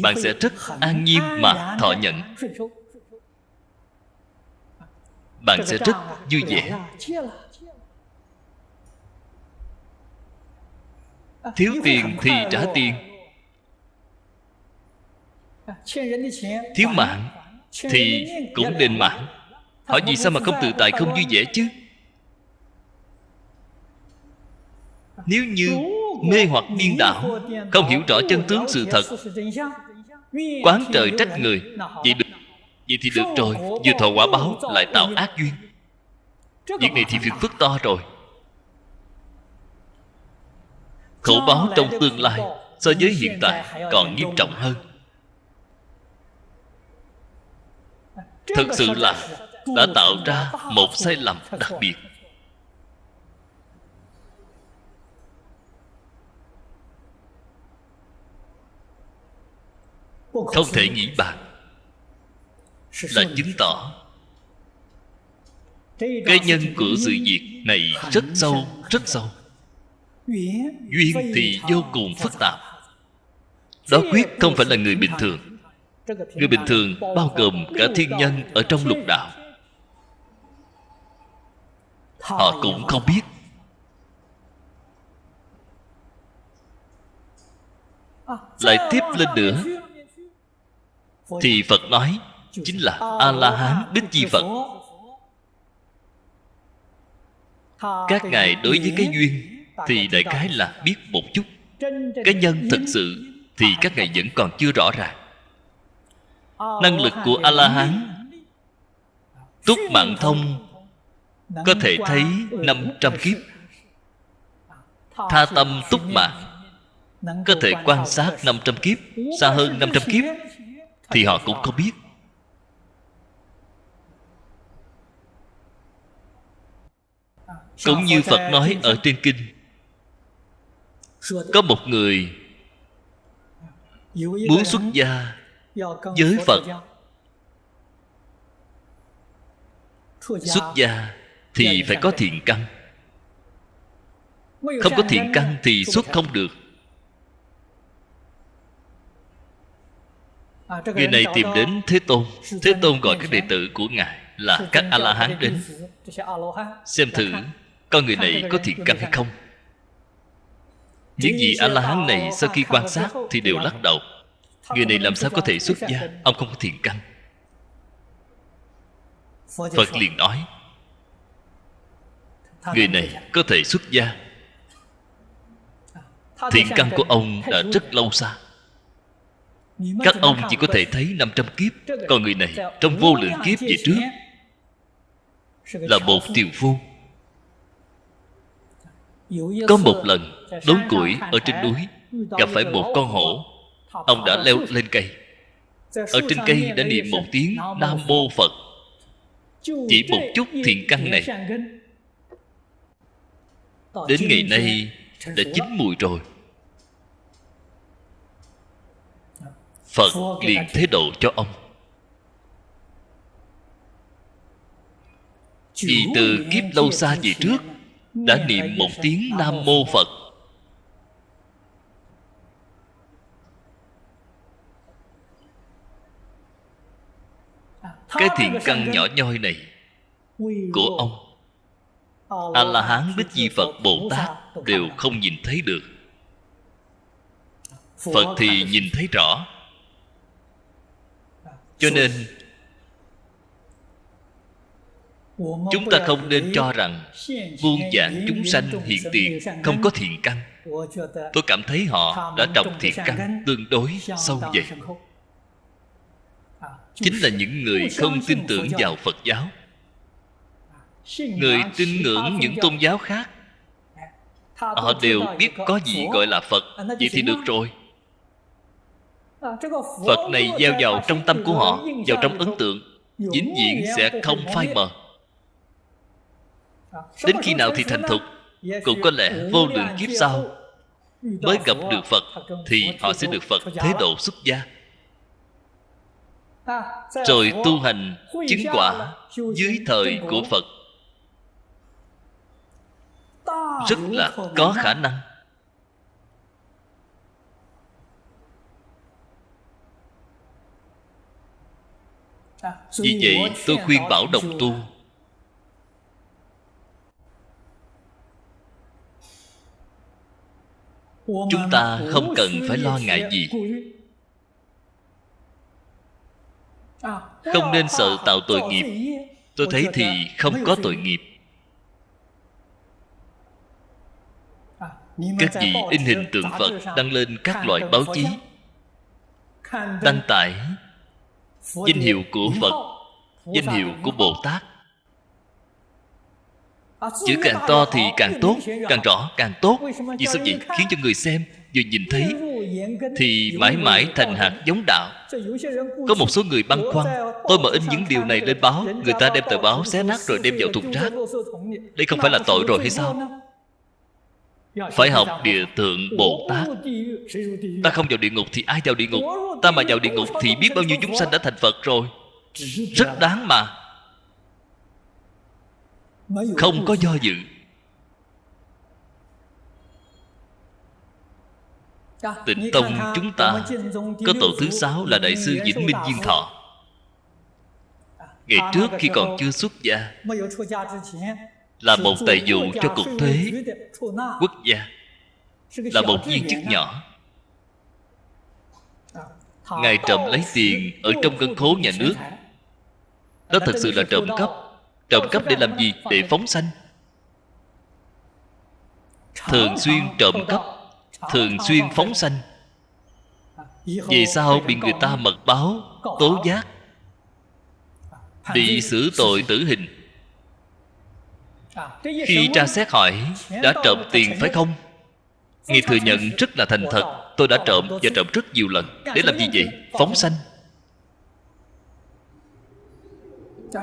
Bạn sẽ rất an nhiên mà thọ nhận. Bạn sẽ rất vui vẻ. Thiếu tiền thì trả tiền, thiếu mạng thì cũng đền mạng. Hỏi vì sao mà không tự tại, không vui vẻ chứ? Nếu như mê hoặc điên đảo, không hiểu rõ chân tướng sự thật, oán trời trách người, vậy thì được rồi. Vừa thọ quả báo lại tạo ác duyên. Việc này thì phiền phức to rồi. Khổ báo trong tương lai so với hiện tại còn nghiêm trọng hơn. Thật sự là đã tạo ra một sai lầm đặc biệt. Không thể nghĩ bàn, là chứng tỏ cái nhân của sự việc này rất sâu, rất sâu. Duyên thì vô cùng phức tạp. Đó quyết không phải là người bình thường. Người bình thường bao gồm cả thiên nhân ở trong lục đạo, họ cũng không biết. Lại tiếp lên nữa thì Phật nói chính là A-la-hán Đích Chi Phật. Các ngài đối với cái duyên thì đại khái là biết một chút. Cái nhân thực sự thì các ngài vẫn còn chưa rõ ràng. Năng lực của A-la-hán túc mạng thông có thể thấy 500 kiếp. Tha tâm túc mạng có thể quan sát 500 kiếp, xa hơn 500 kiếp thì họ cũng không biết. Cũng như Phật nói ở trên kinh, có một người muốn xuất gia với Phật. Xuất gia thì phải có thiện căn. Không có thiện căn thì xuất không được. Người này tìm đến Thế Tôn. Thế Tôn gọi các đệ tử của Ngài là các A-la-hán đến, xem thử con người này có thiện căn hay không. Những vị A-la-hán này sau khi quan sát thì đều lắc đầu. Người này làm sao có thể xuất gia? Ông không có thiện căn. Phật liền nói, người này có thể xuất gia. Thiện căn của ông đã rất lâu xa. Các ông chỉ có thể thấy 500 kiếp. Còn người này trong vô lượng kiếp về trước là một tiều phu. Có một lần đốn củi ở trên núi, gặp phải một con hổ. Ông đã leo lên cây. Ở trên cây đã niệm một tiếng Nam Mô Phật. Chỉ một chút thiện căn này đến ngày nay đã chín mùi rồi. Phật liền thế độ cho ông. Vì từ kiếp lâu xa về trước đã niệm một tiếng Nam Mô Phật. Cái thiện căn nhỏ nhoi này của ông, A-la-hán Bích Di Phật Bồ Tát đều không nhìn thấy được. Phật thì nhìn thấy rõ. Cho nên chúng ta không nên cho rằng muôn vàn chúng sanh hiện tiền không có thiện căn. Tôi cảm thấy họ đã trồng thiện căn tương đối sâu dày. Chính là những người không tin tưởng vào Phật giáo. Người tin ngưỡng những tôn giáo khác, họ đều biết có gì gọi là Phật. Vậy thì được rồi. Phật này gieo vào trong tâm của họ, vào trong ấn tượng, vĩnh viễn sẽ không phai mờ. Đến khi nào thì thành thục, cũng có lẽ vô lượng kiếp sau mới gặp được Phật, thì họ sẽ được Phật thế độ xuất gia, rồi tu hành chứng quả dưới thời của Phật. Rất là có khả năng. Vì vậy tôi khuyên bảo đồng tu chúng ta không cần phải lo ngại gì, không nên sợ tạo tội nghiệp. Tôi thấy thì không có tội nghiệp. Các vị in hình tượng Phật đăng lên các loại báo chí, đăng tải danh hiệu của Phật, danh hiệu của Bồ Tát. Chữ càng to thì càng tốt, càng rõ càng tốt. Vì sao vậy? Khiến cho người xem vừa nhìn thấy thì mãi mãi thành hạt giống đạo. Có một số người băn khoăn, tôi mà in những điều này lên báo, người ta đem tờ báo xé nát rồi đem vào thùng rác, đây không phải là tội rồi hay sao? Phải học địa tượng Bồ Tát. Ta không vào địa ngục thì ai vào địa ngục? Ta mà vào địa ngục thì biết bao nhiêu chúng sanh đã thành Phật rồi. Rất đáng mà. Không có do dự. Tịnh tông chúng ta có tổ thứ 6 là Đại sư Vĩnh Minh Viên Thọ. Ngày trước khi còn chưa xuất gia, là một tài vụ cho cục thuế quốc gia, là một viên chức nhỏ. Ngài trộm lấy tiền ở trong ngân khố nhà nước. Đó thật sự là trộm cắp. Trộm cắp để làm gì? Để phóng sanh. Thường xuyên trộm cắp, thường xuyên phóng sanh. Về sau bị người ta mật báo, tố giác, bị xử tội tử hình. Khi tra xét hỏi, đã trộm tiền phải không? Ngài thừa nhận rất là thành thật, tôi đã trộm và trộm rất nhiều lần. Để làm gì vậy? Phóng sanh.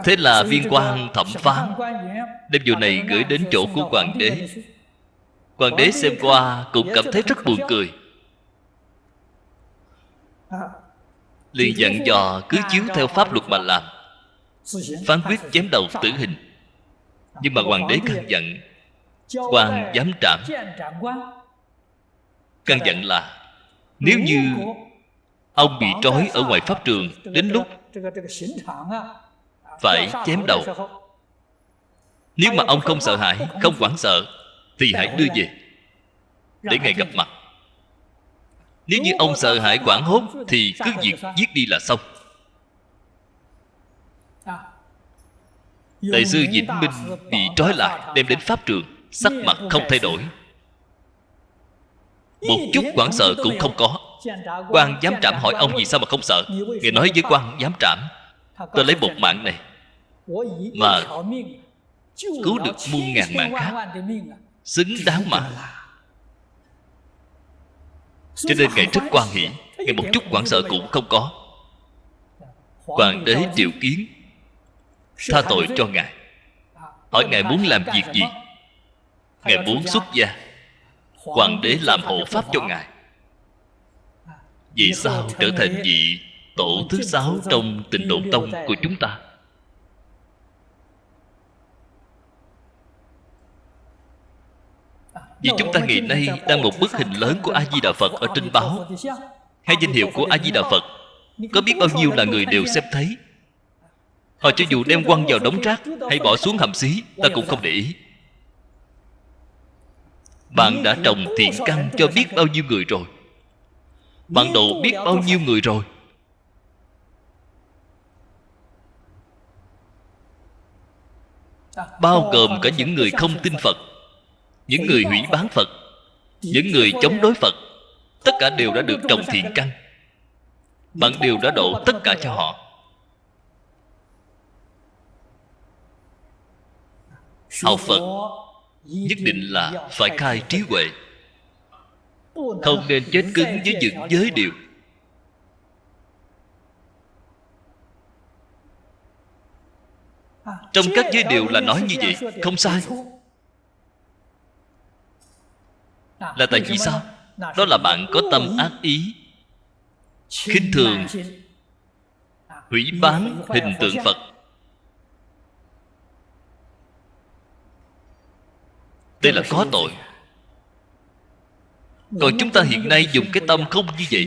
Thế là viên quan thẩm phán đem vụ này gửi đến chỗ của hoàng đế. Hoàng đế xem qua cũng cảm thấy rất buồn cười, liền dặn dò cứ chiếu theo pháp luật mà làm, phán quyết chém đầu tử hình. Nhưng mà hoàng đế căn dặn quan giám trảm, căn dặn là nếu như ông bị trói ở ngoài pháp trường, đến lúc phải chém đầu, nếu mà ông không sợ hãi, không hoảng sợ, thì hãy đưa về để ngài gặp mặt. Nếu như ông sợ hãi hoảng hốt thì cứ việc giết đi là xong. Đại sư Vĩnh Minh bị trói lại, đem đến pháp trường, sắc mặt không thay đổi, một chút hoảng sợ cũng không có. Quan giám trảm hỏi ông vì sao mà không sợ. Ngài nói với quan giám trảm, tôi lấy một mạng này mà cứu được muôn ngàn mạng khác, xứng đáng mà. Cho nên Ngài rất hoan hỷ, Ngài một chút hoảng sợ cũng không có. Hoàng đế triệu kiến, tha tội cho Ngài, hỏi Ngài muốn làm việc gì. Ngài muốn xuất gia, hoàng đế làm hộ pháp cho Ngài. Vì sao trở thành vị tổ thứ 6 trong Tịnh Độ Tông của chúng ta? Vì chúng ta ngày nay đang một bức hình lớn của A-di-đà Phật ở trên báo, hay danh hiệu của A-di-đà Phật, có biết bao nhiêu là người đều xem thấy. Họ cho dù đem quăng vào đống rác hay bỏ xuống hầm xí, ta cũng không để ý. Bạn đã trồng thiện căn cho biết bao nhiêu người rồi, bạn độ biết bao nhiêu người rồi. Bao gồm cả những người không tin Phật, những người hủy bán Phật, những người chống đối Phật, tất cả đều đã được trồng thiện căn. Bạn đều đã độ tất cả cho họ. Học Phật nhất định là phải khai trí huệ, không nên chết cứng với những giới điều. Trong các giới điều là nói như vậy, không sai. Là tại vì sao? Đó là bạn có tâm ác ý, khinh thường, hủy bán hình tượng Phật. Đây là có tội. Còn chúng ta hiện nay dùng cái tâm không như vậy,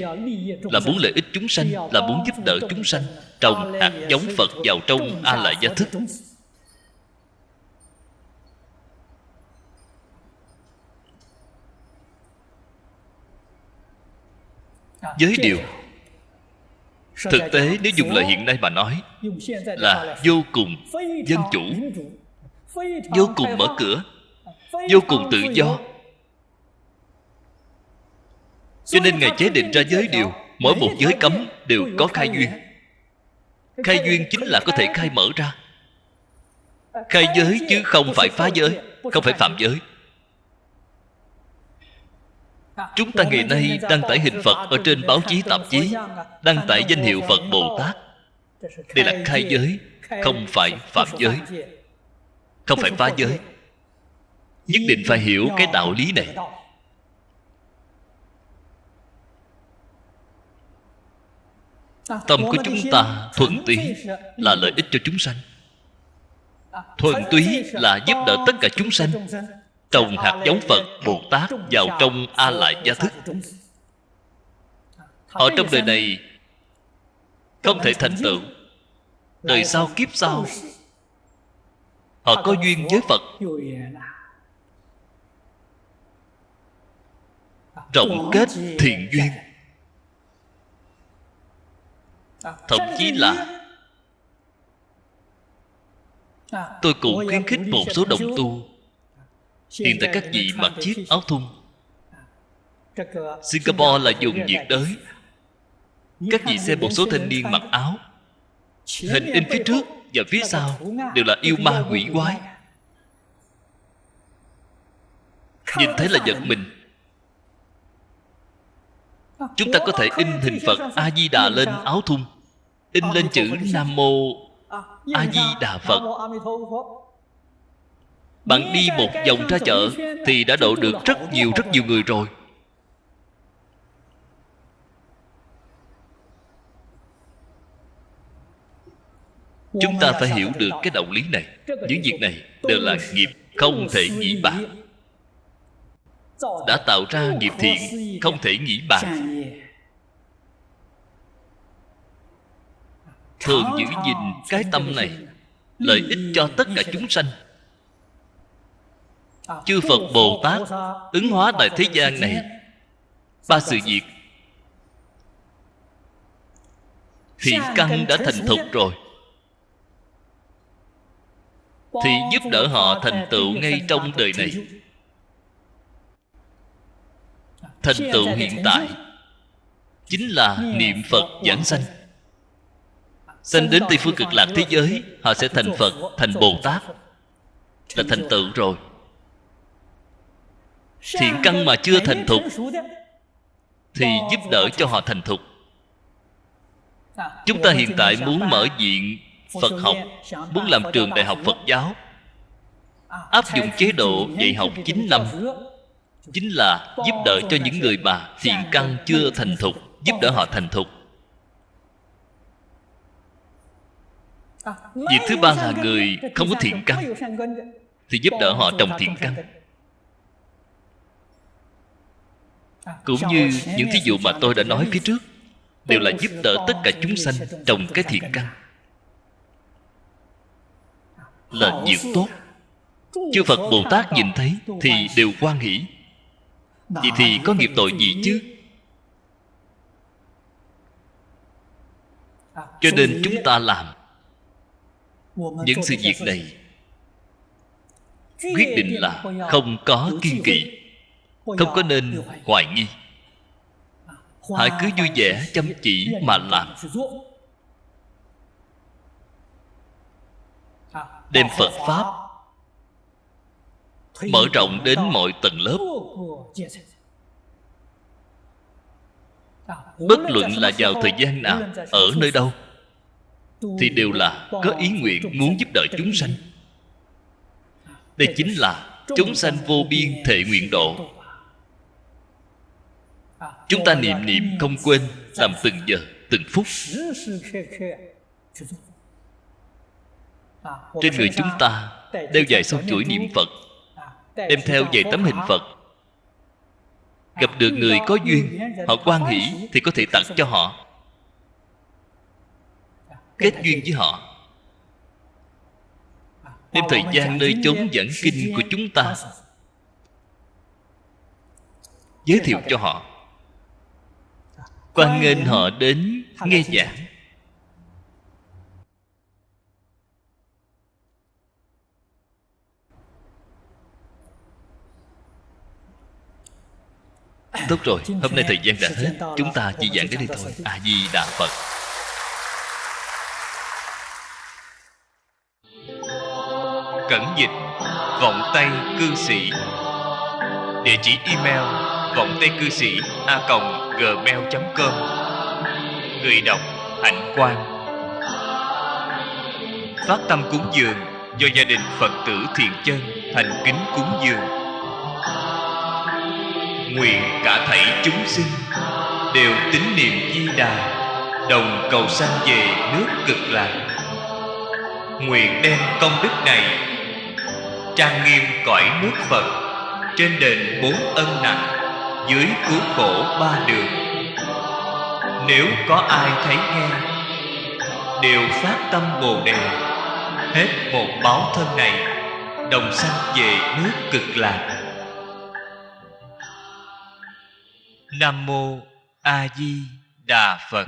là muốn lợi ích chúng sanh, là muốn giúp đỡ chúng sanh, trồng hạt giống Phật vào trong A Lại Gia Thức. Giới điều, thực tế nếu dùng lời hiện nay mà nói, là vô cùng dân chủ, vô cùng mở cửa, vô cùng tự do. Cho nên Ngài chế định ra giới điều, mỗi một giới cấm đều có khai duyên. Khai duyên chính là có thể khai mở ra. Khai giới chứ không phải phá giới, không phải phạm giới. Chúng ta ngày nay đăng tải hình Phật ở trên báo chí tạp chí, đăng tải danh hiệu Phật Bồ Tát, đây là khai giới, không phải phạm giới, không phải phá giới. Nhất định phải hiểu cái đạo lý này. Tâm của chúng ta thuần túy là lợi ích cho chúng sanh, thuần túy là giúp đỡ tất cả chúng sanh, trồng hạt giống Phật Bồ Tát vào trong A Lại Gia Thức. Ở trong đời này không thể thành tựu, đời sau kiếp sau họ có duyên với Phật, rộng kết thiện duyên. Thậm chí là tôi cũng khuyến khích một số đồng tu. Hiện tại các vị mặc chiếc áo thun, Singapore là dùng nhiệt đới. Các vị xem một số thanh niên mặc áo, hình in phía trước và phía sau đều là yêu ma quỷ quái, nhìn thấy là giật mình. Chúng ta có thể in hình Phật A Di Đà lên áo thun, in lên chữ Nam Mô A Di Đà Phật. Bạn đi một vòng ra chợ thì đã độ được rất nhiều người rồi. Chúng ta phải hiểu được cái đạo lý này. Những việc này đều là nghiệp không thể nghĩ bàn. Đã tạo ra nghiệp thiện không thể nghĩ bàn. Thường giữ gìn cái tâm này, lợi ích cho tất cả chúng sanh. Chư Phật Bồ Tát ứng hóa tại thế gian này, ba sự việc thiện căn đã thành thục rồi, thì giúp đỡ họ thành tựu ngay trong đời này. Thành tựu hiện tại chính là niệm Phật giảng sanh. Sanh đến Tây Phương Cực Lạc thế giới, họ sẽ thành Phật, thành Bồ Tát, là thành tựu rồi. Thiện căn mà chưa thành thục thì giúp đỡ cho họ thành thục. Chúng ta hiện tại muốn mở viện Phật học, muốn làm trường đại học Phật giáo, áp dụng chế độ dạy học 9 năm, chính là giúp đỡ cho những người mà thiện căn chưa thành thục, giúp đỡ họ thành thục. Việc thứ ba là người không có thiện căn, thì giúp đỡ họ trồng thiện căn. Cũng như những thí dụ mà tôi đã nói phía trước, đều là giúp đỡ tất cả chúng sanh trồng cái thiện căn, là việc tốt. Chư Phật Bồ Tát nhìn thấy thì đều hoan hỷ. Vậy thì có nghiệp tội gì chứ? Cho nên chúng ta làm những sự việc này quyết định là không có kiêng kỵ, không có nên hoài nghi. Hãy cứ vui vẻ chăm chỉ mà làm, đem Phật Pháp mở rộng đến mọi tầng lớp. Bất luận là vào thời gian nào, ở nơi đâu, thì đều là có ý nguyện muốn giúp đỡ chúng sanh. Đây chính là chúng sanh vô biên thệ nguyện độ. Chúng ta niệm niệm không quên, làm từng giờ, từng phút. Trên người chúng ta đeo vài sâu chuỗi niệm Phật, đem theo vài tấm hình Phật. Gặp được người có duyên, họ hoan hỷ thì có thể tặng cho họ, kết duyên với họ. Đem thời gian nơi chốn giảng kinh của chúng ta giới thiệu cho họ, hoan nghênh họ đến nghe giảng. Tốt rồi, hôm nay thời gian đã hết, chúng ta chỉ giảng đến đây thôi. A Di Đà Phật. Cẩn dịch Vọng Tây Cư Sĩ. Địa chỉ email vongtaicư sĩ@gmail.com. Người đọc Hạnh Quang. Phát tâm cúng dường do gia đình Phật tử Thiện Chân thành kính cúng dường. Nguyện cả thảy chúng sinh đều tín niệm Di Đà, đồng cầu sanh về nước Cực Lạc. Nguyện đem công đức này trang nghiêm cõi nước Phật, trên đền 4 ân nặng, dưới cứu khổ 3 đường. Nếu có ai thấy nghe, đều phát tâm Bồ Đề, hết một báo thân này, đồng sanh về nước Cực Lạc. Nam Mô A Di Đà Phật.